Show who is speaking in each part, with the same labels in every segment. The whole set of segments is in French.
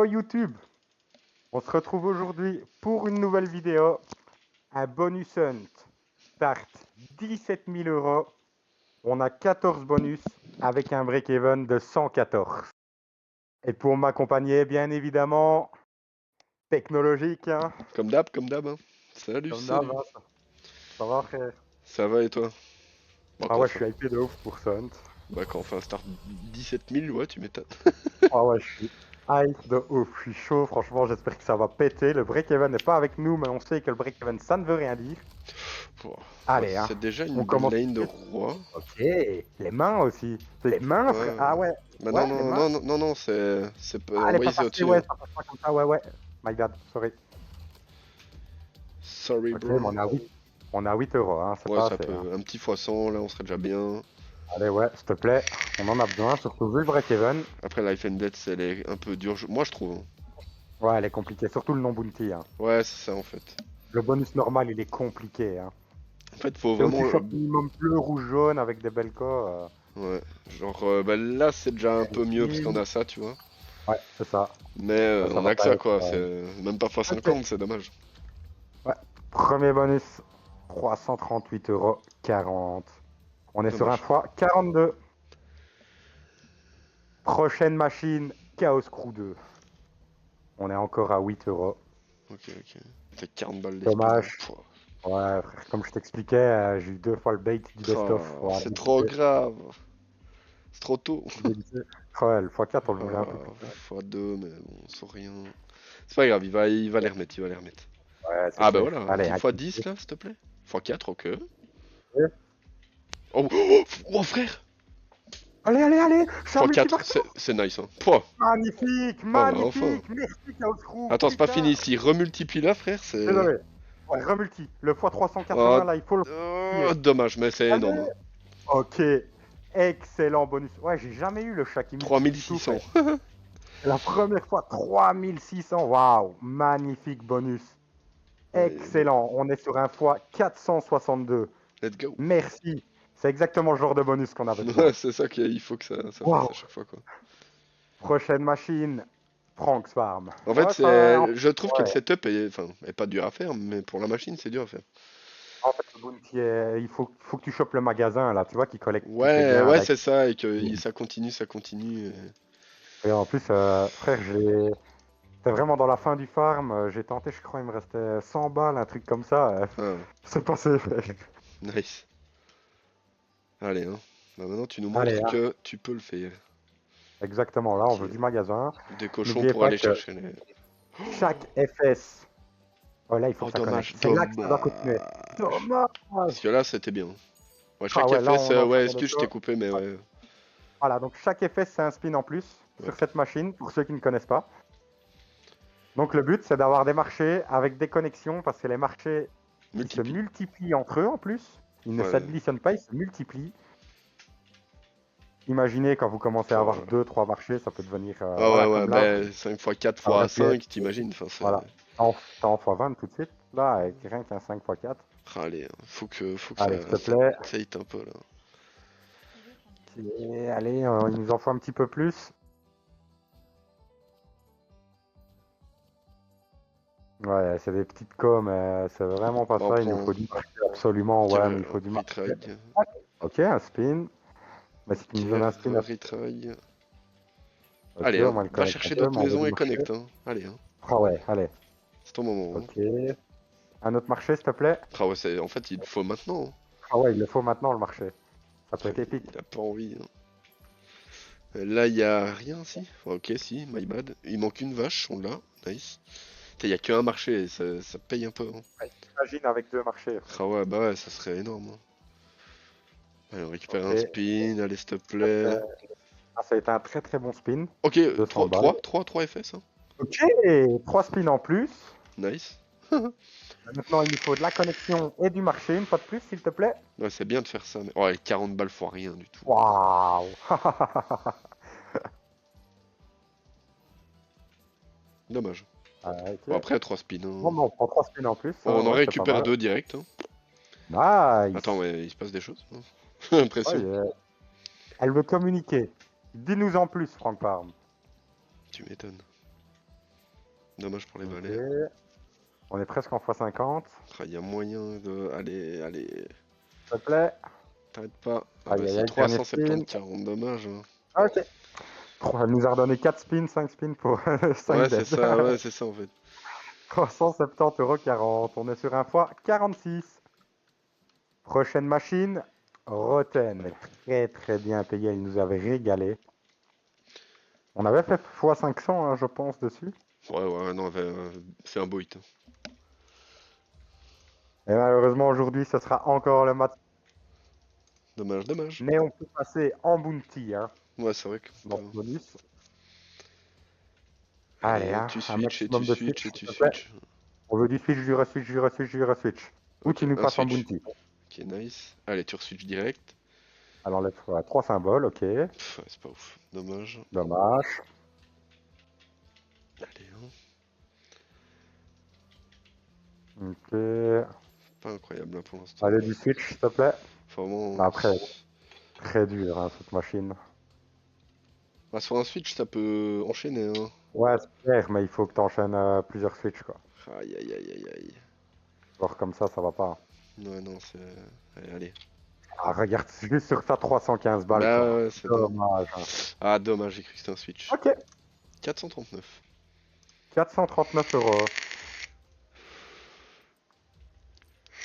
Speaker 1: Yo YouTube, on se retrouve aujourd'hui pour une nouvelle vidéo, un bonus hunt, start 17 000 euros, on a 14 bonus avec un break-even de 114. Et pour m'accompagner, bien évidemment, technologique, hein,
Speaker 2: Comme d'hab, hein. Salut,
Speaker 1: comme d'hab,
Speaker 2: salut.
Speaker 1: hein, ça va frère?
Speaker 2: Ça va et toi? Bon,
Speaker 1: Ah ouais, je suis hypé de ouf pour ce hunt.
Speaker 2: quand on fait un start 17 000, ouais, tu m'étonnes.
Speaker 1: Ah ouais, je suis hype de ouf, je suis chaud, franchement, j'espère que ça va péter. Le break-even n'est pas avec nous, mais on sait que le break-even, ça ne veut rien dire.
Speaker 2: Bon, ouais,
Speaker 1: Allez, hein,
Speaker 2: c'est déjà
Speaker 1: on
Speaker 2: une bonne
Speaker 1: commence tout
Speaker 2: lane
Speaker 1: de
Speaker 2: de
Speaker 1: suite.
Speaker 2: roi.
Speaker 1: Ok, les mains aussi. Les mains, frère.
Speaker 2: Ouais.
Speaker 1: Ah ouais,
Speaker 2: Bah
Speaker 1: ouais,
Speaker 2: non,
Speaker 1: les
Speaker 2: non,
Speaker 1: mains.
Speaker 2: non, non, non, non, c'est pas
Speaker 1: Ah, elle est pas
Speaker 2: envoyé, c'est
Speaker 1: passée,
Speaker 2: au-dessus,
Speaker 1: ouais,
Speaker 2: hein.
Speaker 1: ça passe pas comme ça, ouais, ouais. My bad, sorry.
Speaker 2: Sorry,
Speaker 1: Ok, mais
Speaker 2: bro.
Speaker 1: on a 8 euros, hein, c'est
Speaker 2: Ouais,
Speaker 1: pas
Speaker 2: ça
Speaker 1: assez. Hein.
Speaker 2: peut. Un petit fois 100, là, on serait déjà bien.
Speaker 1: Allez, ouais, s'il te plaît, on en a besoin, surtout vu le break-even.
Speaker 2: Après, Life and Death, elle est un peu dure, moi je trouve, hein.
Speaker 1: Ouais, elle est compliquée, surtout le non-bounty. Hein.
Speaker 2: Ouais, c'est ça en fait.
Speaker 1: Le bonus normal, il est compliqué. Hein.
Speaker 2: En fait, faut
Speaker 1: C'est où tu
Speaker 2: vraiment.
Speaker 1: chopes minimum bleu, rouge, jaune avec des belles co.
Speaker 2: Ouais, genre, bah là, c'est déjà un peu mieux parce qu'on a ça, tu vois.
Speaker 1: Ouais, c'est ça.
Speaker 2: Mais
Speaker 1: Ça
Speaker 2: on
Speaker 1: va
Speaker 2: a que
Speaker 1: pas
Speaker 2: ça,
Speaker 1: être.
Speaker 2: quoi. C'est même pas
Speaker 1: Ok.
Speaker 2: x50, c'est dommage.
Speaker 1: Ouais. Premier bonus, 338 euros 40. On est sur un
Speaker 2: Dommage.
Speaker 1: fois 42. Prochaine machine, Chaos Crew 2. On est encore à 8 euros.
Speaker 2: Ok, ok. C'est 40 balles d'espine.
Speaker 1: Dommage. Ouais, frère, comme je t'expliquais, j'ai eu 2 fois le bait du best-of.
Speaker 2: Oh,
Speaker 1: Voilà,
Speaker 2: c'est trop grave. C'est trop tôt.
Speaker 1: ouais, le x4, on le voulait un peu plus tard.
Speaker 2: x2, mais bon, sans rien. C'est pas grave, il va les remettre, il va les remettre.
Speaker 1: Ouais, c'est
Speaker 2: Ah bah
Speaker 1: safe.
Speaker 2: voilà, un
Speaker 1: Allez,
Speaker 2: petit
Speaker 1: un
Speaker 2: x10 là, s'il te plaît. x4, ok.
Speaker 1: petit.
Speaker 2: Oh, oh, oh, frère!
Speaker 1: Allez, allez, allez. Je suis un
Speaker 2: x4,
Speaker 1: multipartout.
Speaker 2: c'est nice, hein. Pouah.
Speaker 1: Magnifique,
Speaker 2: Oh bah enfin.
Speaker 1: magnifique. Merci, Chaos Crew.
Speaker 2: Attends, c'est pas fini
Speaker 1: Putain.
Speaker 2: ici. Remultiplie là, frère, c'est.
Speaker 1: Désolé. Ouais, remulti. Le
Speaker 2: Oh,
Speaker 1: x380, là, il faut le multiplier.
Speaker 2: dommage, mais c'est énorme,
Speaker 1: Allez.
Speaker 2: hein.
Speaker 1: Ok. Excellent bonus. Ouais, j'ai jamais eu le chat qui multiplie tout,
Speaker 2: 3600.
Speaker 1: frère. La première fois, 3600. Waouh, magnifique bonus.
Speaker 2: Allez,
Speaker 1: Excellent. On est sur un fois 462.
Speaker 2: let's go.
Speaker 1: Merci. C'est exactement le genre de bonus qu'on avait besoin.
Speaker 2: Ouais, c'est ça qu'il faut que ça fasse à
Speaker 1: Waouh.
Speaker 2: chaque fois, quoi.
Speaker 1: Prochaine machine, Frank's Farm.
Speaker 2: En fait,
Speaker 1: Ouais, ça,
Speaker 2: je trouve que le
Speaker 1: ouais.
Speaker 2: setup est, enfin, est pas dur à faire, mais pour la machine, c'est dur à faire.
Speaker 1: En fait, le bounty, il faut que tu chopes le magasin, là, tu vois, qui collecte toutes les
Speaker 2: Ouais,
Speaker 1: biens
Speaker 2: ouais,
Speaker 1: avec.
Speaker 2: c'est ça, et que ça continue, ça continue.
Speaker 1: Et en plus, frère, c'était vraiment dans la fin du farm. J'ai tenté, je crois, il me restait 100 balles, un truc comme ça.
Speaker 2: Ah,
Speaker 1: C'est passé, frère.
Speaker 2: nice. Allez, hein. Bah, maintenant, tu nous
Speaker 1: Allez,
Speaker 2: montres
Speaker 1: hein.
Speaker 2: que tu peux le faire.
Speaker 1: Exactement, là, on
Speaker 2: Ok.
Speaker 1: veut du magasin.
Speaker 2: Des cochons
Speaker 1: N'oubliez
Speaker 2: pour
Speaker 1: pas
Speaker 2: aller
Speaker 1: que
Speaker 2: chercher les.
Speaker 1: chaque FS. Oh là, il faut
Speaker 2: Oh,
Speaker 1: que ça connecte.
Speaker 2: dommage,
Speaker 1: C'est là que ça doit continuer.
Speaker 2: dommage.
Speaker 1: Dommage.
Speaker 2: Parce que là, c'était bien. Ouais,
Speaker 1: Ah
Speaker 2: chaque
Speaker 1: ouais, là,
Speaker 2: FS,
Speaker 1: on
Speaker 2: ouais,
Speaker 1: enchaîne les
Speaker 2: excuse, je t'ai
Speaker 1: choses.
Speaker 2: coupé, mais
Speaker 1: Ouais.
Speaker 2: ouais.
Speaker 1: Voilà, donc chaque FS, c'est un spin en plus
Speaker 2: Ouais.
Speaker 1: sur cette machine, pour ceux qui ne connaissent pas. Donc le but, c'est d'avoir des marchés avec des connexions, parce que les marchés, ils se
Speaker 2: Multiplie.
Speaker 1: multiplient entre eux en plus. Ils ne
Speaker 2: Ouais.
Speaker 1: s'additionnent pas, ils se multiplient. Imaginez quand vous commencez à avoir
Speaker 2: Oh.
Speaker 1: 2, 3 marchés, ça peut devenir,
Speaker 2: Ah ouais,
Speaker 1: voilà,
Speaker 2: ouais,
Speaker 1: comme là,
Speaker 2: bah 5 x 4
Speaker 1: ça aurait
Speaker 2: x
Speaker 1: pu être,
Speaker 2: 5, t'imagines, enfin, c'est.
Speaker 1: voilà, t'es en x20 tout de suite, là, avec rien qu'un 5 x 4.
Speaker 2: Ah, allez, hein, faut que
Speaker 1: Allez, s'il te
Speaker 2: ça
Speaker 1: plaît.
Speaker 2: hit un peu, là.
Speaker 1: Et allez, il nous en faut un petit peu plus. Ouais, c'est des petites coms, mais c'est vraiment pas
Speaker 2: Bah, on
Speaker 1: ça. Il nous
Speaker 2: prend.
Speaker 1: faut du marché, absolument. Ouais, mais il faut du marché.
Speaker 2: Retry.
Speaker 1: Ok, un spin. Mais si tu
Speaker 2: Ok,
Speaker 1: nous donnes un spin,
Speaker 2: retry.
Speaker 1: ok,
Speaker 2: Allez,
Speaker 1: au
Speaker 2: hein,
Speaker 1: moins le
Speaker 2: va
Speaker 1: connecte un
Speaker 2: chercher
Speaker 1: peu,
Speaker 2: d'autres
Speaker 1: mais on veut
Speaker 2: maisons
Speaker 1: du
Speaker 2: et
Speaker 1: marché.
Speaker 2: connecte, hein. Allez, hein.
Speaker 1: Ah ouais, allez.
Speaker 2: C'est ton moment, hein.
Speaker 1: Ok. Un autre marché, s'il te plaît.
Speaker 2: Ah ouais, en fait, il le faut maintenant, hein.
Speaker 1: Ah ouais, il le faut maintenant, le marché. Ça peut être épique.
Speaker 2: Il a pas envie, hein. Là, il y a rien, si? Ok, si, my bad. Il manque une vache, on l'a. Nice. Il y a qu'un marché, et ça paye un peu, hein.
Speaker 1: Ouais, imagine avec 2 marchés.
Speaker 2: Ah ouais, bah ouais, ça serait énorme, hein. Allez, on récupère
Speaker 1: Ok.
Speaker 2: un spin, allez, s'il te plaît.
Speaker 1: Ah, ça a été un très très bon spin.
Speaker 2: Ok,
Speaker 1: 200
Speaker 2: 3,
Speaker 1: balles.
Speaker 2: 3, 3, 3 FS, hein.
Speaker 1: Ok, 3 spins en plus.
Speaker 2: Nice.
Speaker 1: Maintenant, il nous faut de la connexion et du marché, une fois de plus, s'il te plaît.
Speaker 2: Ouais, c'est bien de faire ça, mais. Oh, les 40 balles fois rien du tout.
Speaker 1: Waouh.
Speaker 2: Dommage.
Speaker 1: Ah,
Speaker 2: Bon,
Speaker 1: ok.
Speaker 2: après, 3 spins,
Speaker 1: Bon,
Speaker 2: hein.
Speaker 1: bah, on prend 3 spins en plus.
Speaker 2: Bon, on en
Speaker 1: Ouais, c'est pas
Speaker 2: récupère
Speaker 1: mal.
Speaker 2: 2 direct, hein. Attends,
Speaker 1: Nice.
Speaker 2: mais il se passe des choses, hein.
Speaker 1: Ouais,
Speaker 2: Impression.
Speaker 1: elle veut communiquer. Dis-nous en plus, Franck Parme.
Speaker 2: Tu m'étonnes. Dommage pour les
Speaker 1: Ok.
Speaker 2: valets.
Speaker 1: On est presque en x50.
Speaker 2: Ah, il y a moyen de. Allez, allez.
Speaker 1: S'il te plaît.
Speaker 2: T'arrêtes pas. Ah
Speaker 1: Aïe,
Speaker 2: bah
Speaker 1: aïe,
Speaker 2: c'est
Speaker 1: aïe, dernier spin.
Speaker 2: 370-40, dommage, hein.
Speaker 1: Ok. Elle nous a redonné 4 spins, 5 spins pour 5
Speaker 2: Ouais, c'est
Speaker 1: dead.
Speaker 2: ça, ouais, c'est ça en fait.
Speaker 1: 370,40 €. On est sur un fois 46. Prochaine machine, Roten. Très très bien payé, il nous avait régalé. On avait fait x500, hein, je pense, dessus.
Speaker 2: Ouais, ouais, non, c'est un beau hit.
Speaker 1: Et malheureusement, aujourd'hui, ce sera encore le match.
Speaker 2: Dommage, dommage.
Speaker 1: Mais on peut passer en bounty, hein,
Speaker 2: Ouais, c'est vrai que.
Speaker 1: dans ce bonus. Allez,
Speaker 2: Allez,
Speaker 1: hein,
Speaker 2: tu
Speaker 1: un
Speaker 2: switches et tu
Speaker 1: maximum de
Speaker 2: switches
Speaker 1: switch,
Speaker 2: et
Speaker 1: s'il
Speaker 2: tu
Speaker 1: te plaît.
Speaker 2: switches.
Speaker 1: On veut du switch, du reswitch, du reswitch, du reswitch. Ou
Speaker 2: Ok,
Speaker 1: tu nous
Speaker 2: un
Speaker 1: passes en
Speaker 2: switch.
Speaker 1: bounty.
Speaker 2: Ok, nice. Allez, tu reswitches direct.
Speaker 1: Alors, les 3 symboles, ok.
Speaker 2: Pff, ouais, c'est pas ouf. Dommage.
Speaker 1: Dommage.
Speaker 2: Allez, hein.
Speaker 1: Ok.
Speaker 2: Pas incroyable là pour l'instant.
Speaker 1: Allez, du switch, s'il te plaît.
Speaker 2: Faut vraiment.
Speaker 1: Après, très dur, hein, cette machine.
Speaker 2: Bah, sur un switch, ça peut enchaîner, hein.
Speaker 1: Ouais, c'est clair, mais il faut que tu enchaînes plusieurs switches, quoi.
Speaker 2: Aïe, aïe, aïe, aïe, aïe.
Speaker 1: Genre comme ça va pas.
Speaker 2: Ouais, non, c'est. Allez, allez.
Speaker 1: Ah, regarde, c'est juste sur ça, 315 balles,
Speaker 2: Bah,
Speaker 1: quoi.
Speaker 2: ouais, c'est dingue.
Speaker 1: Dommage, hein.
Speaker 2: Ah, dommage, j'ai cru que c'était un switch.
Speaker 1: Ok,
Speaker 2: 439.
Speaker 1: 439 €.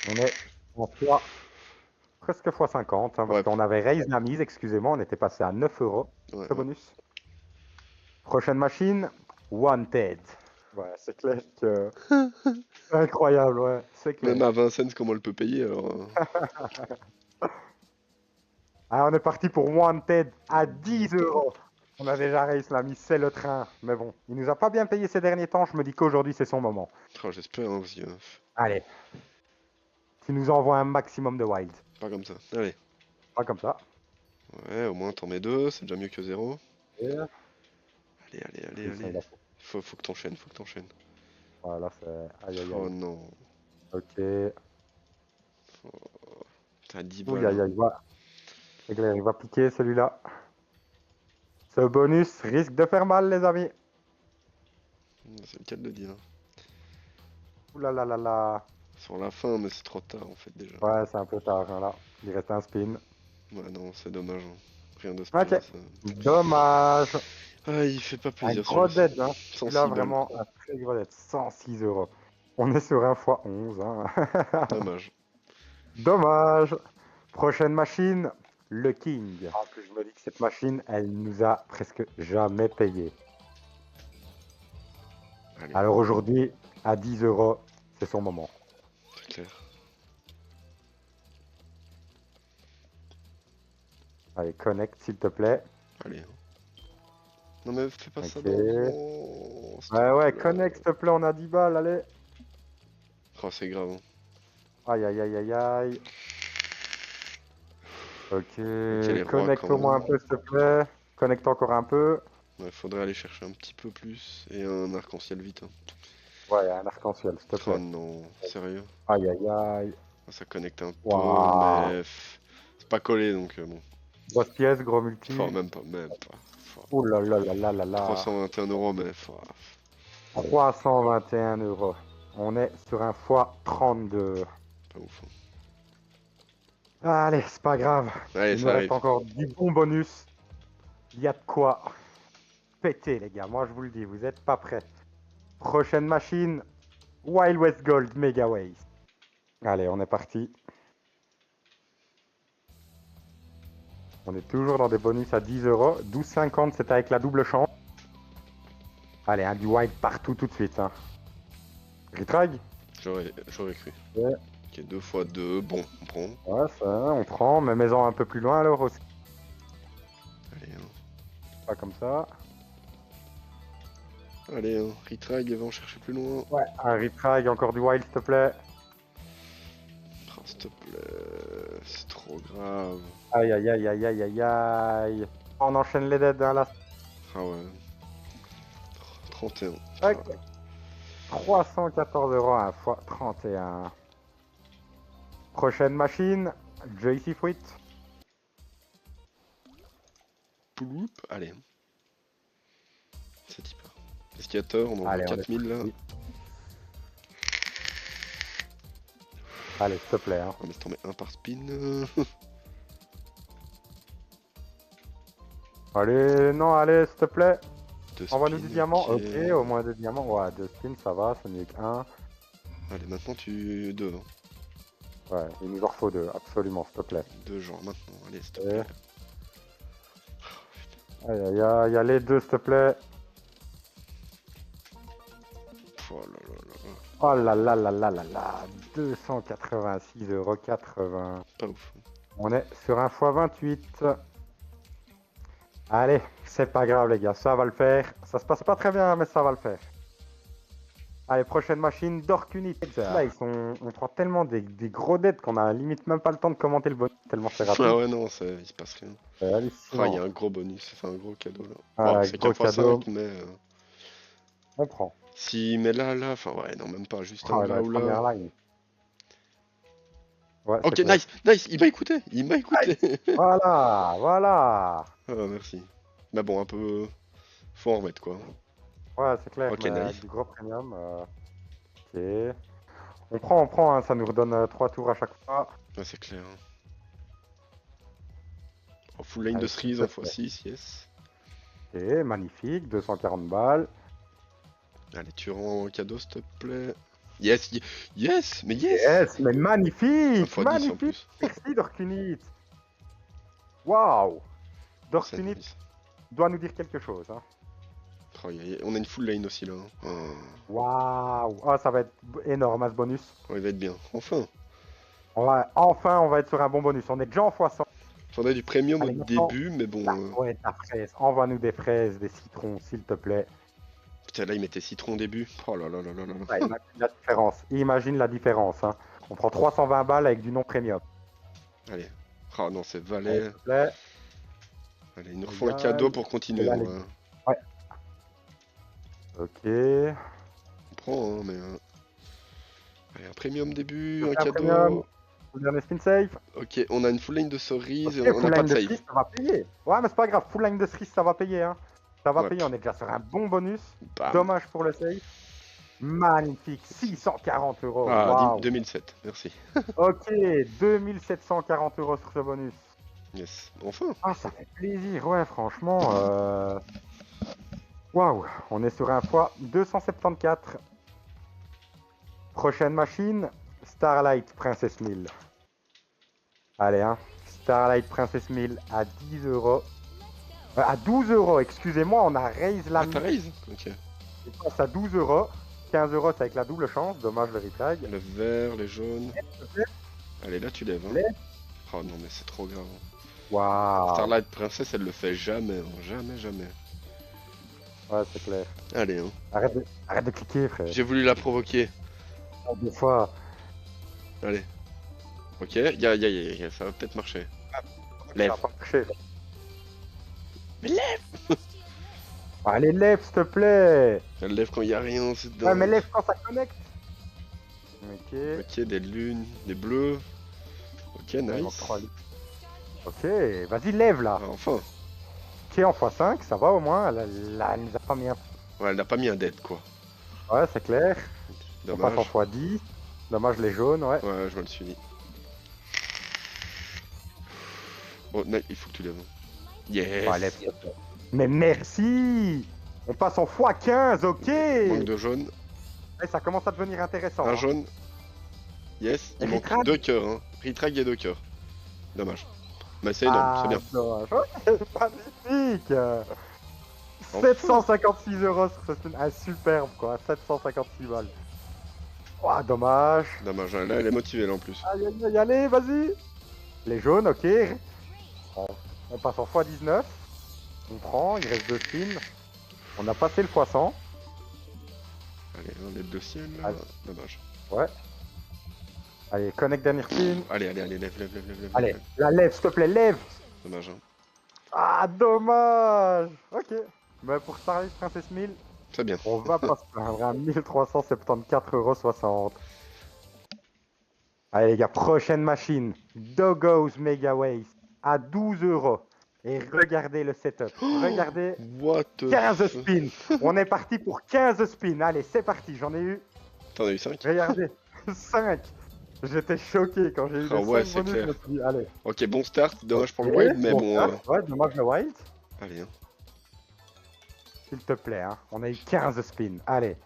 Speaker 1: On est en fois, presque fois 50, hein, parce
Speaker 2: Ouais,
Speaker 1: qu'on avait raise la mise, excusez-moi, on était passé à 9 €
Speaker 2: ouais,
Speaker 1: ce
Speaker 2: ouais.
Speaker 1: bonus. Prochaine machine, Wanted. Ouais, c'est clair que... Incroyable, ouais, c'est
Speaker 2: Même
Speaker 1: clair.
Speaker 2: à Vincennes, comment elle peut payer alors,
Speaker 1: Ah, on est parti pour Wanted à 10 €. On a déjà raise la mise, c'est le train. Mais bon, il nous a pas bien payé ces derniers temps, je me dis qu'aujourd'hui c'est son moment.
Speaker 2: Oh, j'espère, hein, parce que.
Speaker 1: Allez, tu nous envoies un maximum de wild.
Speaker 2: Pas comme ça. Allez.
Speaker 1: Pas comme ça.
Speaker 2: Ouais, au moins t'en mets deux, c'est déjà mieux que zéro.
Speaker 1: Et
Speaker 2: Allez, allez, allez,
Speaker 1: plus,
Speaker 2: allez.
Speaker 1: il a...
Speaker 2: Faut que t'enchaînes, faut que t'enchaînes.
Speaker 1: Voilà, c'est... Aïe, aïe,
Speaker 2: Oh
Speaker 1: aïe.
Speaker 2: non.
Speaker 1: Ok.
Speaker 2: T'as 10
Speaker 1: Ouh, aïe,
Speaker 2: balles, hein.
Speaker 1: aïe, va. C'est clair, il va piquer celui-là. Ce bonus risque de faire mal, les amis.
Speaker 2: C'est le cas de le dire.
Speaker 1: Ouh là là là là.
Speaker 2: Sur la fin, mais c'est trop tard en fait déjà.
Speaker 1: Ouais, c'est un peu tard, hein, là. Il reste un spin.
Speaker 2: Ouais, non, c'est dommage, hein. Rien de
Speaker 1: Ok.
Speaker 2: spécial, ça.
Speaker 1: Dommage.
Speaker 2: Ah, il fait pas
Speaker 1: Un
Speaker 2: plaisir
Speaker 1: gros
Speaker 2: celui-ci.
Speaker 1: dead, hein. Celui-là,
Speaker 2: 106 balles.
Speaker 1: vraiment, un très gros dead. 106 €. On est sur un fois 11, hein.
Speaker 2: Dommage.
Speaker 1: Dommage. Prochaine machine, le King. En plus, je me dis que cette machine, elle nous a presque jamais payé.
Speaker 2: Allez,
Speaker 1: Alors aujourd'hui, à 10 €, c'est son moment.
Speaker 2: c'est clair.
Speaker 1: Allez, connect, s'il te plaît.
Speaker 2: Allez, hein. Non mais fais pas ça
Speaker 1: Ok.
Speaker 2: dans... Oh, s'il te
Speaker 1: Ouais, ouais,
Speaker 2: plaît.
Speaker 1: connect, s'il te plaît, on a 10 balles, allez.
Speaker 2: Oh, c'est grave, hein.
Speaker 1: Aïe, aïe, aïe, aïe, aïe.
Speaker 2: Ok, les
Speaker 1: Ok,
Speaker 2: rois
Speaker 1: connect
Speaker 2: quand
Speaker 1: au moins un
Speaker 2: même.
Speaker 1: peu, s'il te plaît. Connecte encore un peu.
Speaker 2: Ouais, faudrait aller chercher un petit peu plus. Et un arc-en-ciel vite, hein.
Speaker 1: Ouais, un arc-en-ciel, s'il te
Speaker 2: Oh
Speaker 1: plaît.
Speaker 2: non, sérieux?
Speaker 1: Aïe, aïe, aïe.
Speaker 2: Ah, ça connecte un peu,
Speaker 1: Waouh.
Speaker 2: mais... C'est pas collé, donc bon.
Speaker 1: Grosse pièce, gros
Speaker 2: Oh,
Speaker 1: multi.
Speaker 2: même pas, même pas. Oh,
Speaker 1: Ouh là là là là là là.
Speaker 2: 321 euros, mais... Oh,
Speaker 1: 321 €. On est sur un x32.
Speaker 2: pas ouf, hein.
Speaker 1: Allez, c'est pas grave.
Speaker 2: Allez,
Speaker 1: Il nous
Speaker 2: ça
Speaker 1: reste
Speaker 2: arrive.
Speaker 1: encore du bon bonus. Il y a de quoi péter, les gars. Moi, je vous le dis, vous n'êtes pas prêts. Prochaine machine, Wild West Gold Mega Waste. Allez, on est parti. On est toujours dans des bonus à 10 €. 12,50, c'est avec la double chance. Allez, un du wild partout tout de suite, hein. Retrag.
Speaker 2: J'aurais cru.
Speaker 1: Ouais.
Speaker 2: Ok, 2 fois 2, bon, on prend.
Speaker 1: Ouais, ça, on prend, mais mets-en un peu plus loin alors aussi.
Speaker 2: Allez, hein.
Speaker 1: Pas comme ça.
Speaker 2: Allez, hein. Retrag, va en chercher plus loin.
Speaker 1: Ouais, un retrag, encore du wild, s'il te plaît.
Speaker 2: Oh, s'il te plaît, c'est trop grave.
Speaker 1: Aïe, aïe, aïe, aïe, aïe, aïe, aïe. On enchaîne les dead, hein, là.
Speaker 2: Ah ouais. 31.
Speaker 1: Ok. 314 € à 1 fois 31. Prochaine machine, JC Fruit.
Speaker 2: Pouloup. Allez. Ça dit pas. Escator, on en
Speaker 1: Allez,
Speaker 2: voit
Speaker 1: on
Speaker 2: 4000 là.
Speaker 1: Oui. Allez, s'il te plaît. Hein.
Speaker 2: Ah, mais si t'en mets un par spin.
Speaker 1: Allez, non, allez, s'il te plaît.
Speaker 2: Deux
Speaker 1: Envoie-nous
Speaker 2: spins,
Speaker 1: du diamant.
Speaker 2: ok.
Speaker 1: Ok, au moins 2 diamants. Ouais, 2 spins, ça va, c'est mieux qu'un.
Speaker 2: Allez, maintenant tu. Deux, hein.
Speaker 1: Ouais, il nous en faut 2, absolument, s'il te plaît.
Speaker 2: Deux genres maintenant, allez, s'il te
Speaker 1: Et...
Speaker 2: plaît.
Speaker 1: Aïe, aïe, aïe, allez, 2, s'il te plaît.
Speaker 2: Oh là là là là.
Speaker 1: Oh là là là là là là. 286,80 €.
Speaker 2: Pas ouf.
Speaker 1: On est sur un x28. Allez, c'est pas grave, les gars, ça va le faire. Ça se passe pas très bien, mais ça va le faire. Allez, prochaine machine, Dorkunit. Là, on prend tellement des gros dettes qu'on a limite même pas le temps de commenter le bonus, tellement c'est rapide.
Speaker 2: Ah ouais, non, il se passe rien.
Speaker 1: C'est
Speaker 2: Ah,
Speaker 1: hallucinant.
Speaker 2: il y a un gros bonus, enfin un gros cadeau là.
Speaker 1: Ah,
Speaker 2: Bon, c'est
Speaker 1: gros
Speaker 2: 4 x
Speaker 1: cadeau.
Speaker 2: 5, mais.
Speaker 1: On prend.
Speaker 2: S'il met là, enfin ouais, non, même pas, juste
Speaker 1: Ah,
Speaker 2: un
Speaker 1: ouais,
Speaker 2: là
Speaker 1: la
Speaker 2: ou là.
Speaker 1: première line. Ouais,
Speaker 2: Ok,
Speaker 1: c'est clair.
Speaker 2: nice, il m'a écouté,
Speaker 1: Voilà, voilà.
Speaker 2: Ah, merci. Mais bon, un peu. Faut en remettre quoi.
Speaker 1: Ouais, c'est clair,
Speaker 2: Ok,
Speaker 1: mais
Speaker 2: nice.
Speaker 1: du gros premium. Ok. On prend, hein, ça nous redonne 3 tours à chaque fois.
Speaker 2: Ouais, c'est clair. En full line
Speaker 1: Allez,
Speaker 2: de
Speaker 1: s'il
Speaker 2: cerise
Speaker 1: te
Speaker 2: en
Speaker 1: plaît.
Speaker 2: x6, yes.
Speaker 1: Ok, magnifique, 240 balles.
Speaker 2: Allez, tu rends un cadeau, s'il te plaît. Yes, yes, mais yes!
Speaker 1: Yes, mais
Speaker 2: Un
Speaker 1: magnifique,
Speaker 2: x 10 en
Speaker 1: magnifique.
Speaker 2: plus.
Speaker 1: Merci Dorkunit. Waouh.
Speaker 2: C'est
Speaker 1: Dorkunit
Speaker 2: nice.
Speaker 1: doit nous dire quelque chose. Hein.
Speaker 2: Oh, on a une full lane aussi là. Hein.
Speaker 1: Waouh. Oh, ça va être énorme, hein, ce bonus.
Speaker 2: Oh, il va être bien. Enfin!
Speaker 1: Enfin, on va être sur un bon bonus. On est déjà en x100.
Speaker 2: Faudrait du premium au
Speaker 1: Allez, maintenant,
Speaker 2: début, mais bon.
Speaker 1: ouais, ta fraise. Envoie-nous des fraises, des citrons, s'il te plaît.
Speaker 2: Putain, là, il mettait citron au début. Oh là là là là là là.
Speaker 1: Ouais, imagine la différence. Imagine la différence. Hein. On prend 320 balles avec du non premium.
Speaker 2: Allez. Oh non, c'est
Speaker 1: Allez,
Speaker 2: valet.
Speaker 1: s'il te plaît.
Speaker 2: Allez, il nous faut un cadeau pour continuer.
Speaker 1: Là,
Speaker 2: On,
Speaker 1: les-
Speaker 2: va-
Speaker 1: Ouais. Ok.
Speaker 2: on prend, hein, mais. Allez, un premium début, un
Speaker 1: Un
Speaker 2: cadeau.
Speaker 1: premium. Le dernier spin safe.
Speaker 2: Ok, on a une full line de cerise
Speaker 1: Ok,
Speaker 2: et on
Speaker 1: full
Speaker 2: n'a pas
Speaker 1: line
Speaker 2: de
Speaker 1: de
Speaker 2: save.
Speaker 1: cerise, ça va payer. Ouais, mais c'est pas grave. Full line de cerise, ça va payer. Hein. Ça va
Speaker 2: Ouais.
Speaker 1: payer. On est déjà sur un bon bonus.
Speaker 2: Bam.
Speaker 1: Dommage pour le save. Magnifique. 640 €.
Speaker 2: Ah,
Speaker 1: Waouh.
Speaker 2: 2007, merci.
Speaker 1: Ok. 2740 € sur ce bonus.
Speaker 2: Yes, enfin.
Speaker 1: Ah, ça fait plaisir. Ouais, franchement. Waouh. On est sur un fois 274. Prochaine machine. Starlight Princess 1000. Allez, hein. Starlight Princess 1000 à 10 €. À 12 €, excusez-moi, on a raise la
Speaker 2: Ah, t'as raise? Ok.
Speaker 1: Il passe à 12 €. 15 € c'est avec la double chance, dommage le retag.
Speaker 2: Le vert, les jaunes. Allez, là, tu lèves. Hein.
Speaker 1: Lève.
Speaker 2: Oh non, mais c'est trop grave.
Speaker 1: Waouh.
Speaker 2: Starlight Princess, elle le fait jamais. Hein. Jamais, jamais.
Speaker 1: Ouais, c'est clair.
Speaker 2: Allez, hein.
Speaker 1: Arrête de cliquer, frère.
Speaker 2: J'ai voulu la provoquer.
Speaker 1: Des fois.
Speaker 2: Allez. Ok, ça va peut-être marcher. Lève.
Speaker 1: Ça va pas marcher.
Speaker 2: Mais lève!
Speaker 1: Allez, lève, s'il te plaît.
Speaker 2: Elle lève quand il y a rien, c'est
Speaker 1: Ouais, mais
Speaker 2: dingue.
Speaker 1: lève quand ça connecte. Ok.
Speaker 2: Ok, des lunes, des bleus. Ok, nice.
Speaker 1: Ok, vas-y, lève là.
Speaker 2: Ah, enfin.
Speaker 1: Ok, en x5, ça va au moins. Là, elle nous a pas mis un.
Speaker 2: Ouais, elle n'a pas mis un dead, quoi.
Speaker 1: Ouais, c'est clair. On passe
Speaker 2: Dommage.
Speaker 1: en x10. Dommage les jaunes, ouais.
Speaker 2: Ouais, je me le suis dit. Oh, non, il faut que tu lèves. Yes!
Speaker 1: Ouais, lève. Mais merci. On passe en x15, ok.
Speaker 2: Manque de jaune.
Speaker 1: Et ça commence à devenir intéressant.
Speaker 2: Un
Speaker 1: hein.
Speaker 2: jaune. Yes, il manque
Speaker 1: Retrag.
Speaker 2: 2 cœurs. Hein. Retrag et 2 cœurs. Dommage. Mais c'est énorme, c'est bien.
Speaker 1: Dommage. Ok, magnifique. 756 € sur ce spin. Ah, superbe quoi, 756 balles. Oh, dommage.
Speaker 2: Dommage, hein. Là elle est motivée là en plus.
Speaker 1: Aïe, aïe, aïe, allez, vas-y. Les jaunes, ok. On passe en x19. On prend, il reste 2 spins. On a passé le x100.
Speaker 2: Allez, on est de ciel là.
Speaker 1: Allez.
Speaker 2: Dommage.
Speaker 1: Ouais. Allez, connect dernier spin.
Speaker 2: Allez, lève.
Speaker 1: Allez, la lève, s'il te plaît, lève.
Speaker 2: Dommage, hein.
Speaker 1: Ah, dommage. Ok. Mais pour Starlight Princess 1000,
Speaker 2: C'est bien.
Speaker 1: on va pas se plaindre à 1374,60 €. Allez les gars, prochaine machine. Doggo's Mega Waste à 12 €. Et regardez le setup. Regardez,
Speaker 2: What the
Speaker 1: 15
Speaker 2: fuck.
Speaker 1: spins. On est parti pour 15 spins. Allez, c'est parti. J'en ai eu,
Speaker 2: T'en as eu 5?
Speaker 1: regardez, 5. J'étais choqué quand j'ai eu
Speaker 2: Ah
Speaker 1: les
Speaker 2: ouais,
Speaker 1: 5
Speaker 2: c'est
Speaker 1: bonus.
Speaker 2: clair.
Speaker 1: Je me suis dit, allez.
Speaker 2: Ok, bon start, dommage pour le
Speaker 1: Ok,
Speaker 2: wild, mais bon.
Speaker 1: start. Ouais, dommage le wild.
Speaker 2: Allez, hein.
Speaker 1: S'il te plaît, hein. On a eu 15 spins. Allez.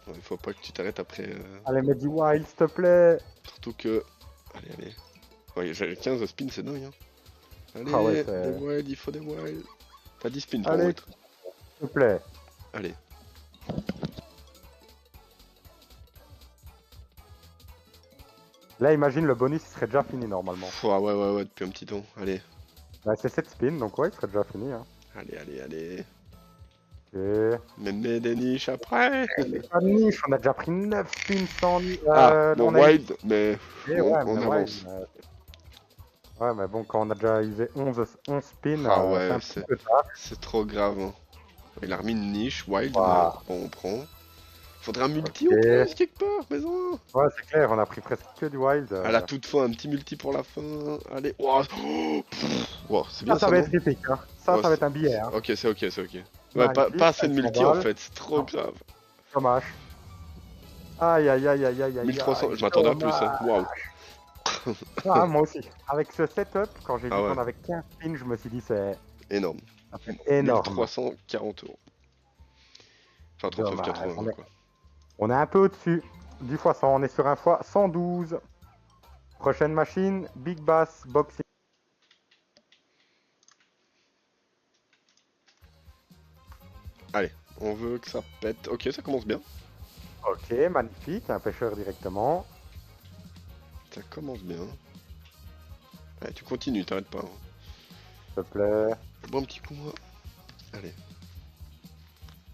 Speaker 2: Ouais, il faut pas que tu t'arrêtes après.
Speaker 1: Allez, mets du wild, s'il te plaît.
Speaker 2: Surtout que. Allez, allez. Ouais, j'ai 15 spins, c'est dingue, hein. Allez,
Speaker 1: Ah ouais,
Speaker 2: des wild, il faut des wild. T'as 10 spins pour
Speaker 1: allez,
Speaker 2: wild.
Speaker 1: s'il te plaît.
Speaker 2: Allez.
Speaker 1: Là, imagine, le bonus, il serait déjà fini normalement.
Speaker 2: Ah ouais, ouais, ouais, depuis un petit temps. Allez.
Speaker 1: Bah, c'est 7 spins, donc ouais, il serait déjà fini. Hein.
Speaker 2: Allez, allez, allez.
Speaker 1: Ok.
Speaker 2: Mais mets des niches après.
Speaker 1: Pas de niche, on a déjà pris 9 spins sans niche.
Speaker 2: Ah, bon,
Speaker 1: on a eu-
Speaker 2: wild, mais
Speaker 1: Eh
Speaker 2: on,
Speaker 1: ouais,
Speaker 2: on
Speaker 1: mais
Speaker 2: avance.
Speaker 1: ouais, mais bon, quand on a déjà usé 11 spins,
Speaker 2: Ah
Speaker 1: c'est
Speaker 2: ouais,
Speaker 1: un petit peu tard.
Speaker 2: c'est trop grave, hein. Il a remis une niche, wild,
Speaker 1: Waouh.
Speaker 2: bon, on prend. Faudrait un multi
Speaker 1: Ok.
Speaker 2: en plus, quelque part, mais non.
Speaker 1: Ouais, c'est clair, on a pris presque que du wild.
Speaker 2: À la toute fin, un petit multi pour la fin. Allez, oh, wow, c'est bien
Speaker 1: Ça
Speaker 2: ça,
Speaker 1: va
Speaker 2: non?
Speaker 1: être épique. Hein. Ça
Speaker 2: Ouais,
Speaker 1: va être un billet. Hein.
Speaker 2: Ok, c'est ok, c'est ok. Ouais,
Speaker 1: Magnifique,
Speaker 2: pas assez de
Speaker 1: 500
Speaker 2: multi en
Speaker 1: balles.
Speaker 2: fait, c'est trop
Speaker 1: Non.
Speaker 2: grave.
Speaker 1: Dommage. Aïe, aïe, aïe, aïe, aïe, aïe.
Speaker 2: 1300,
Speaker 1: aïe,
Speaker 2: je m'attendais à plus, hein.
Speaker 1: dommage.
Speaker 2: Waouh,
Speaker 1: Ah, moi aussi. Avec ce setup, quand j'ai vu
Speaker 2: Ah ouais.
Speaker 1: qu'on avait 15 spins, je me suis dit c'est
Speaker 2: énorme.
Speaker 1: énorme.
Speaker 2: 1340 euros. Enfin,
Speaker 1: Dommage.
Speaker 2: 39,80 quoi.
Speaker 1: On est un peu au-dessus du x100. On est sur un x 112. Prochaine machine, Big Bass Boxing.
Speaker 2: Allez, on veut que ça pète. Ok, ça commence bien.
Speaker 1: Ok, magnifique. Un pêcheur directement.
Speaker 2: Ça commence bien. Allez, tu continues, t'arrêtes pas. Hein.
Speaker 1: S'il te plaît.
Speaker 2: Je bois un petit coup, moi. Allez.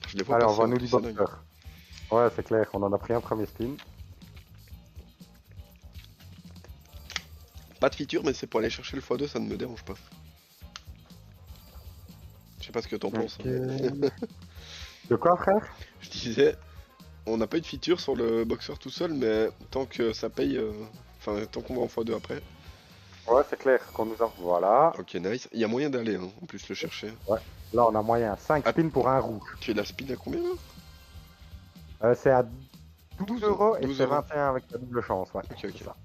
Speaker 2: Je les vois
Speaker 1: Allez, on
Speaker 2: passer,
Speaker 1: va
Speaker 2: en
Speaker 1: nous
Speaker 2: plus,
Speaker 1: du
Speaker 2: c'est dingue.
Speaker 1: boxer. Ouais, c'est clair. On en a pris un premier spin.
Speaker 2: Pas de feature, mais c'est pour aller chercher le x2, ça ne me dérange pas. Je sais pas ce que t'en penses.
Speaker 1: Ok.
Speaker 2: Hein.
Speaker 1: De quoi, frère?
Speaker 2: Je disais, on n'a pas eu de feature sur le boxeur tout seul, mais tant que ça paye, enfin tant qu'on va en x2 après.
Speaker 1: Ouais, c'est clair. Qu'on nous en... Voilà.
Speaker 2: Ok, nice. Il y a moyen d'aller, hein, en plus le chercher.
Speaker 1: Là, on a moyen. 5
Speaker 2: Ah.
Speaker 1: spins pour un rouge.
Speaker 2: Tu es la speed à combien là?
Speaker 1: C'est à 12 euros et
Speaker 2: 12
Speaker 1: c'est
Speaker 2: euros.
Speaker 1: 21 avec la double chance. Ouais,
Speaker 2: Ok, ok.
Speaker 1: c'est ça.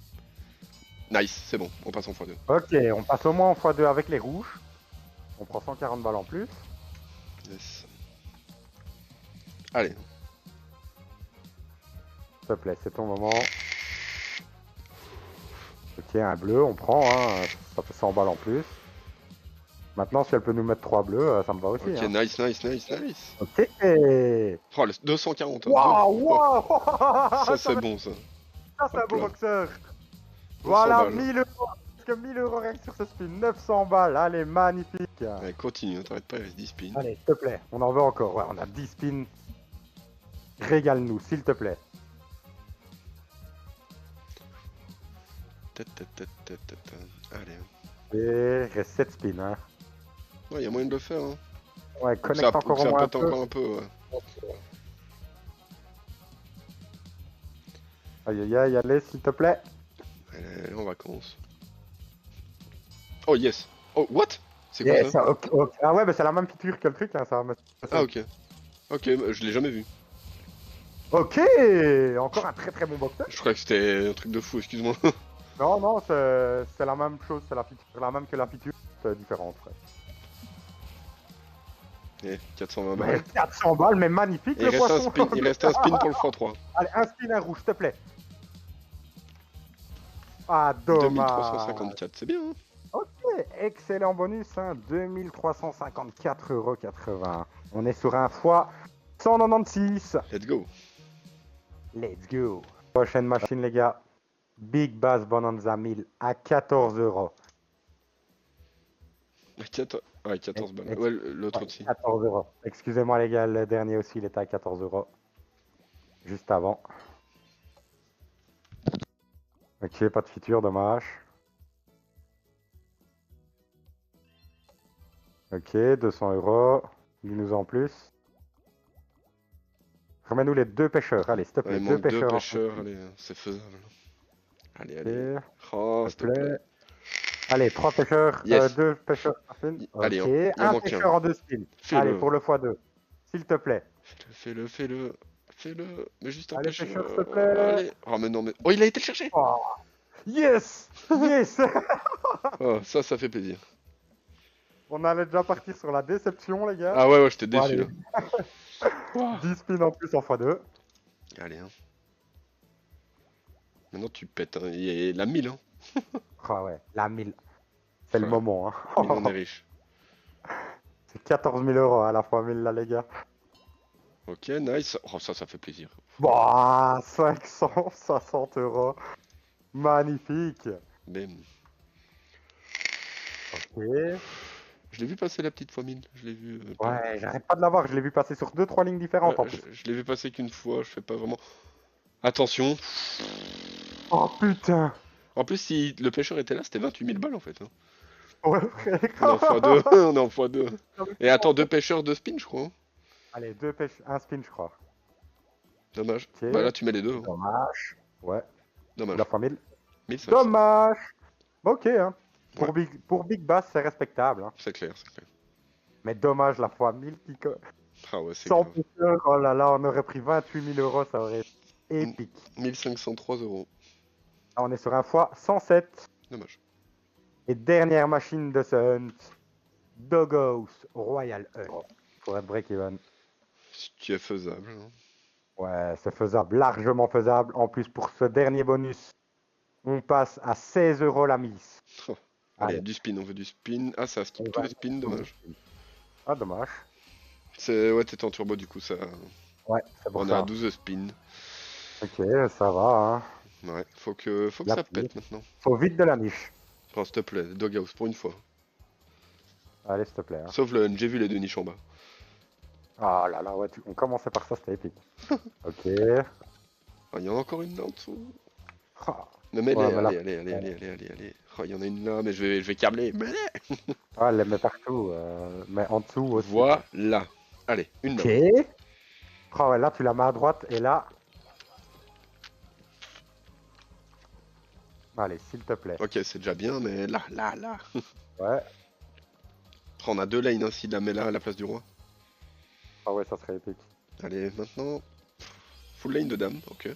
Speaker 2: Nice, c'est bon, on passe en x2.
Speaker 1: Ok, on passe au moins en x2 avec les rouges. On prend 140 balles en plus.
Speaker 2: Yes. Allez,
Speaker 1: S'il te plaît, c'est ton moment. Ok, un bleu, on prend, hein. Ça fait 100 balles en plus. Maintenant, si elle peut nous mettre 3 bleus, ça me va aussi.
Speaker 2: ok,
Speaker 1: Hein.
Speaker 2: nice, nice, nice, nice.
Speaker 1: Ok.
Speaker 2: Oh, le 240. Hein.
Speaker 1: Waouh,
Speaker 2: Oh,
Speaker 1: waouh.
Speaker 2: ça c'est bon ça.
Speaker 1: Ça, c'est un
Speaker 2: Hop
Speaker 1: beau
Speaker 2: là.
Speaker 1: boxeur.
Speaker 2: 200
Speaker 1: Voilà,
Speaker 2: balles.
Speaker 1: 1000 euros. Presque 1000 euros rien que sur ce spin. 900 balles. Allez, magnifique.
Speaker 2: Allez, continue, hein, t'arrêtes pas, il reste 10 spins.
Speaker 1: Allez, s'il te plaît. On en veut encore. Ouais, on a 10 spins. Régale-nous, s'il te plaît.
Speaker 2: Allez.
Speaker 1: Et il reste 7 spins. Hein.
Speaker 2: Ouais, y a moyen de le faire. Hein.
Speaker 1: Ouais,
Speaker 2: Ça,
Speaker 1: connecte encore au
Speaker 2: ça
Speaker 1: moins un
Speaker 2: pète
Speaker 1: peu.
Speaker 2: encore un peu, ouais.
Speaker 1: Aïe aïe aïe, allez, s'il te plaît.
Speaker 2: Allez, en vacances. Oh yes. Oh, what? C'est quoi
Speaker 1: Yes,
Speaker 2: ça?
Speaker 1: ok, ok. Ah ouais, bah c'est la même feature que le truc, hein, ça va me...
Speaker 2: Ah ok. Ok, je l'ai jamais vu.
Speaker 1: Ok, encore un très très bon boxeur.
Speaker 2: Je croyais que c'était un truc de fou, excuse-moi.
Speaker 1: Non, non, c'est la même chose, c'est la feature, la même que la feature, c'est différente, frère.
Speaker 2: Eh, 420
Speaker 1: Mais
Speaker 2: balles.
Speaker 1: 400 balles, mais magnifique
Speaker 2: Et
Speaker 1: le
Speaker 2: il reste un
Speaker 1: poisson.
Speaker 2: spin, il reste un spin pour le x3.
Speaker 1: Allez, un spin, un rouge, s'il te plaît. Ah, dommage.
Speaker 2: 2354, c'est bien. Hein.
Speaker 1: Ok, excellent bonus, hein, 2354,80 €. On est sur un fois 196.
Speaker 2: Let's go.
Speaker 1: Let's go. Prochaine machine, les gars. Big Bass Bonanza 1000 à 14 €.
Speaker 2: Ouais, 14 balles. Ouais, l'autre aussi.
Speaker 1: 14 €. Excusez-moi, les gars, le dernier aussi, il était à 14 €. Juste avant. Ok, pas de feature, dommage. Ok, 200 €. Dis-nous en plus. Remets-nous les deux pêcheurs. Allez, s'il te
Speaker 2: Ouais,
Speaker 1: plaît,
Speaker 2: il
Speaker 1: deux
Speaker 2: manque deux
Speaker 1: pêcheurs.
Speaker 2: pêcheurs, allez, c'est faisable. Allez, allez.
Speaker 1: Ok,
Speaker 2: Oh,
Speaker 1: s'il
Speaker 2: s'il
Speaker 1: te
Speaker 2: te plaît.
Speaker 1: plaît. Allez, 3 pêcheurs,
Speaker 2: Yes.
Speaker 1: 2 pêcheurs par spin.
Speaker 2: Allez,
Speaker 1: Ok,
Speaker 2: il en
Speaker 1: un
Speaker 2: manque un.
Speaker 1: pêcheur en 2 spins. Allez,
Speaker 2: Fais-le.
Speaker 1: pour le x2. S'il te plaît.
Speaker 2: Fais-le, fais-le. Fais-le. Mais juste un
Speaker 1: Allez,
Speaker 2: pêcheur.
Speaker 1: pêcheur, s'il te plaît.
Speaker 2: Allez. Oh, mais non, mais. Oh, il a été le chercher!
Speaker 1: Oh, yes! Yes!
Speaker 2: Oh, ça fait plaisir.
Speaker 1: On allait déjà partir sur la déception, les gars.
Speaker 2: Ah ouais, j'étais
Speaker 1: Bon,
Speaker 2: déçu
Speaker 1: allez,
Speaker 2: là. Ouah.
Speaker 1: 10 spins en plus en x2.
Speaker 2: Allez, hein. Maintenant tu pètes, hein. Il y a la 1000, hein.
Speaker 1: Ah ouais, la 1000. C'est le
Speaker 2: Ouais.
Speaker 1: moment. Hein.
Speaker 2: 1000, on est riche.
Speaker 1: C'est 14 000 euros à la fois 1000 là, les gars.
Speaker 2: Ok, nice. Oh, ça fait plaisir.
Speaker 1: Bah, 560 euros. Magnifique.
Speaker 2: Bam.
Speaker 1: Ok.
Speaker 2: Je l'ai vu passer la petite fois 1000. Je l'ai vu.
Speaker 1: Ouais, j'arrête pas de l'avoir. Je l'ai vu passer sur 2-3 lignes différentes en plus.
Speaker 2: Je l'ai vu passer qu'une fois. Je fais pas vraiment. Attention.
Speaker 1: Oh putain.
Speaker 2: En plus, si le pêcheur était là, c'était 28 000 balles en fait, hein.
Speaker 1: Ouais,
Speaker 2: On est en x2. On est en x2.
Speaker 1: Non, mais
Speaker 2: Et attends, deux pêcheurs, deux spins, je crois, hein.
Speaker 1: allez, 2 pêches, un spin, je crois.
Speaker 2: Dommage.
Speaker 1: Ok.
Speaker 2: Bah là, tu mets les deux, hein.
Speaker 1: Dommage. Ouais.
Speaker 2: Dommage.
Speaker 1: La fois 1000.
Speaker 2: 1500.
Speaker 1: Dommage. Ok, hein.
Speaker 2: Ouais.
Speaker 1: Pour Big Bass, c'est respectable. Hein.
Speaker 2: C'est clair, c'est clair.
Speaker 1: Mais dommage, la fois 1000 qui.
Speaker 2: Ah ouais, c'est
Speaker 1: Sans
Speaker 2: grave.
Speaker 1: pêcheur, oh là là, on aurait pris 28 000 euros, ça aurait été épique.
Speaker 2: 1503 euros.
Speaker 1: Là, on est sur un fois 107.
Speaker 2: Dommage.
Speaker 1: Et dernière machine de ce hunt. Doghouse Royal Hunt. Pour être break-even.
Speaker 2: Ce qui est faisable, hein.
Speaker 1: Ouais, c'est faisable, largement faisable. En plus, pour ce dernier bonus, on passe à 16 euros la mise.
Speaker 2: Oh. Allez,
Speaker 1: Allez.
Speaker 2: du spin, on veut du spin. Ah, ça skip
Speaker 1: On
Speaker 2: tous
Speaker 1: va-
Speaker 2: les spins, dommage.
Speaker 1: Ah, dommage.
Speaker 2: Ouais, t'étais en turbo, du coup, ça.
Speaker 1: Ouais, c'est pour
Speaker 2: On est
Speaker 1: ça.
Speaker 2: à 12 spins.
Speaker 1: Ok, ça va. Hein.
Speaker 2: Ouais, faut que
Speaker 1: La
Speaker 2: ça
Speaker 1: pluie.
Speaker 2: pète maintenant.
Speaker 1: Faut vite de la niche.
Speaker 2: Prends, s'il te plaît, Doghouse, pour une fois.
Speaker 1: Allez, s'il te plaît. Hein.
Speaker 2: Sauf le N, j'ai vu les deux niches en bas.
Speaker 1: Ah là là, ouais, on commençait par ça, c'était épique. Ok.
Speaker 2: Ah, il y en a encore une là en dessous.
Speaker 1: Ah,
Speaker 2: Mais mets-les,
Speaker 1: Ouais, mais là-
Speaker 2: allez. Oh, il y en a une là, mais je vais câbler. Mets-les.
Speaker 1: ouais, elle les met partout. Mais en dessous aussi.
Speaker 2: Voilà. Allez, une
Speaker 1: Ok.
Speaker 2: là.
Speaker 1: Ah ouais, là, tu la mets à droite et là. Allez, s'il te plaît.
Speaker 2: Ok, c'est déjà bien, mais là.
Speaker 1: Ouais.
Speaker 2: Oh, on a deux lanes, hein, s'il la met là à la place du roi.
Speaker 1: Ah ouais, ça serait épique.
Speaker 2: Allez, maintenant. Full lane de dame, ok.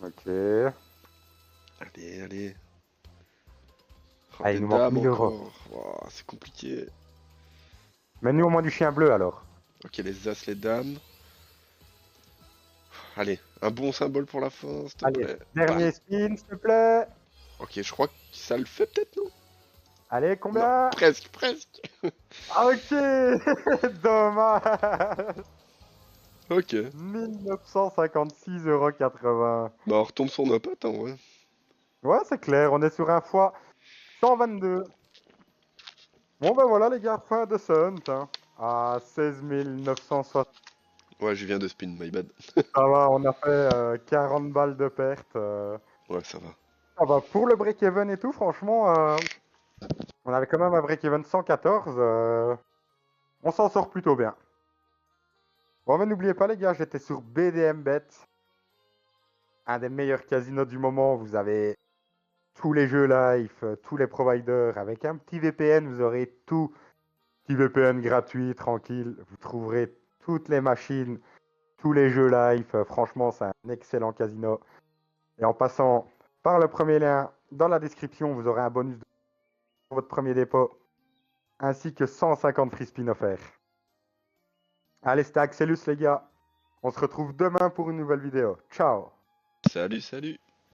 Speaker 1: Ok.
Speaker 2: Allez. Oh,
Speaker 1: Ah, il
Speaker 2: des
Speaker 1: nous manque
Speaker 2: dames
Speaker 1: 1000 euros.
Speaker 2: encore. Oh, c'est compliqué.
Speaker 1: Mets-nous au moins du chien bleu alors.
Speaker 2: Ok, les as, les dames. Allez, un bon symbole pour la fin, s'il te
Speaker 1: Allez,
Speaker 2: plaît.
Speaker 1: dernier
Speaker 2: Bam.
Speaker 1: spin, s'il te plaît.
Speaker 2: Ok, je crois que ça le fait peut-être, non?
Speaker 1: Allez,
Speaker 2: Non,
Speaker 1: combien?
Speaker 2: presque.
Speaker 1: Ah, ok. Dommage.
Speaker 2: Ok.
Speaker 1: 1956,80 €.
Speaker 2: Bah, on retombe sur nos pattes, hein, ouais.
Speaker 1: Ouais, c'est clair, on est sur un fois 122. Bon, ben voilà, les gars, fin de ce hunt. Hein. À 16 960.
Speaker 2: Ouais, je viens de spin, my bad.
Speaker 1: Ça va, on a fait 40 balles de perte.
Speaker 2: Ouais, ça va.
Speaker 1: Ah bah, pour le break-even et tout, franchement, on avait quand même un break-even 114. On s'en sort plutôt bien. Bon, mais n'oubliez pas, les gars, j'étais sur BDMBet. Un des meilleurs casinos du moment. Vous avez tous les jeux live, tous les providers. Avec un petit VPN, vous aurez tout. Petit VPN gratuit, tranquille. Vous trouverez toutes les machines, tous les jeux live. Franchement, c'est un excellent casino. Et en passant par le premier lien dans la description, vous aurez un bonus pour votre premier dépôt. Ainsi que 150 free spin offerts. Allez, c'était Axelus, les gars. On se retrouve demain pour une nouvelle vidéo. Ciao!
Speaker 2: Salut.